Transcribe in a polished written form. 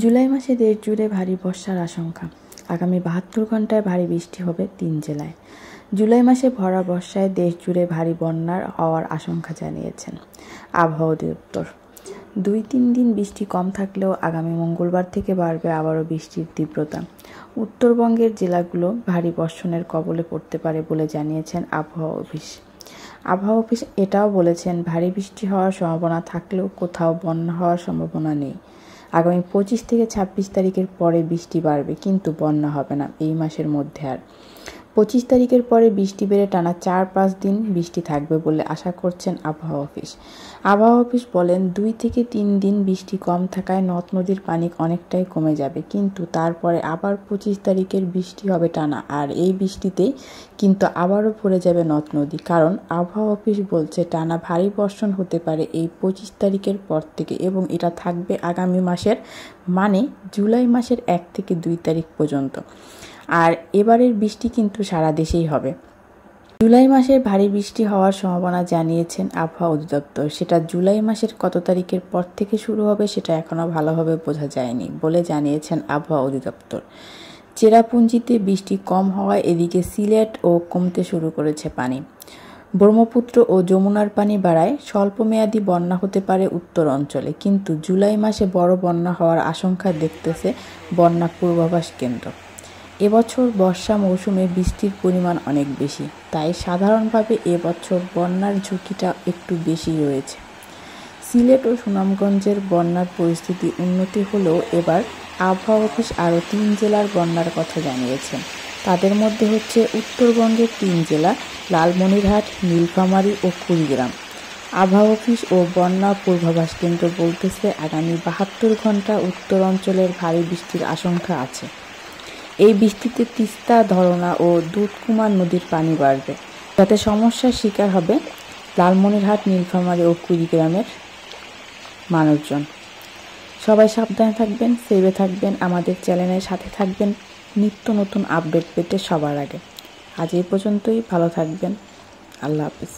জুলাই মাসে দেশ জুড়ে ভারী বর্ষার আশঙ্কা। আগামী ৭২ ঘন্টায় ভারী বৃষ্টি হবে ৩ জেলায়। জুলাই মাসে ভরা বর্ষায় দেশ জুড়ে ভারী বন্যার হওয়ার আশঙ্কা জানিয়েছেন আবহাওয়া অধিদপ্তর। ২-৩ দিন বৃষ্টি কম থাকলেও আগামী মঙ্গলবার থেকে বাড়বে আবারও বৃষ্টির তীব্রতা। উত্তরবঙ্গের জেলাগুলো ভারী বর্ষণের কবলে পড়তে পারে বলে জানিয়েছেন আবহাওয়া অফিস। আবহাওয়া অফিস এটাও বলেছেন, ভারী বৃষ্টি হওয়ার সম্ভাবনা থাকলেও কোথাও বন্যা হওয়ার সম্ভাবনা নেই। আগামী ২৫ থেকে ২৬ তারিখের পরে বৃষ্টি বাড়বে, কিন্তু বন্যা হবে না এই মাসের মধ্যে। আর ২৫ তারিখের পরে বৃষ্টি বেড়ে টানা ৪-৫ দিন বৃষ্টি থাকবে বলে আশা করছেন আবহাওয়া অফিস। আবহাওয়া অফিস বলেন, ২ থেকে ৩ দিন বৃষ্টি কম থাকায় নদ নদীর পানি অনেকটাই কমে যাবে, কিন্তু তারপরে আবার ২৫ তারিখের বৃষ্টি হবে টানা। আর এই বৃষ্টিতেই কিন্তু আবারও ভরে যাবে নদ নদী, কারণ আবহাওয়া অফিস বলছে টানা ভারী বর্ষণ হতে পারে এই ২৫ তারিখের পর থেকে, এবং এটা থাকবে আগামী মাসের মানে জুলাই মাসের ১ থেকে ২ তারিখ পর্যন্ত। আর এবারের বৃষ্টি কিন্তু সারা দেশেই হবে। জুলাই মাসের ভারী বৃষ্টি হওয়ার সম্ভাবনা জানিয়েছেন আবহাওয়া অধিদপ্তর। সেটা জুলাই মাসের কত তারিখের পর থেকে শুরু হবে সেটা এখনও ভালোভাবে বোঝা যায়নি বলে জানিয়েছেন আবহাওয়া অধিদপ্তর। চেরাপুঞ্জিতে বৃষ্টি কম হওয়ায় এদিকে সিলেটও কমতে শুরু করেছে পানি। ব্রহ্মপুত্র ও যমুনার পানি বাড়ায় স্বল্পমেয়াদী বন্যা হতে পারে উত্তর অঞ্চলে, কিন্তু জুলাই মাসে বড় বন্যা হওয়ার আশঙ্কা দেখতেছে বন্যা পূর্বাভাস কেন্দ্র। এবছর বর্ষা মৌসুমে বৃষ্টির পরিমাণ অনেক বেশি, তাই সাধারণভাবে এবছর বন্যার ঝুঁকিটা একটু বেশি রয়েছে। সিলেট ও সুনামগঞ্জের বন্যার পরিস্থিতি উন্নতি হলেও এবার আবহাওয়া অফিস আরও ৩ জেলার বন্যার কথা জানিয়েছেন। তাদের মধ্যে হচ্ছে উত্তরবঙ্গের ৩ জেলা লালমনিরহাট, নীলফামারী ও কুড়িগ্রাম। আবহাওয়া অফিস ও বন্যা পূর্বাভাস কেন্দ্র বলতেছে, আগামী ৭২ ঘন্টা উত্তর অঞ্চলের ভারী বৃষ্টির আশঙ্কা আছে। এই বৃষ্টিতে তিস্তা, ধরনা ও দুধকুমার নদীর পানি বাড়বে, যাতে সমস্যার শিকার হবে লালমনিরহাট, নীলফামারী ও কুড়িগ্রামের মানুষজন। সবাই সাবধানে থাকবেন, সেভে থাকবেন, আমাদের চ্যানেলের সাথে থাকবেন নিত্য নতুন আপডেট পেতে সবার আগে। আজ এই পর্যন্তই, ভালো থাকবেন, আল্লাহ হাফেজ।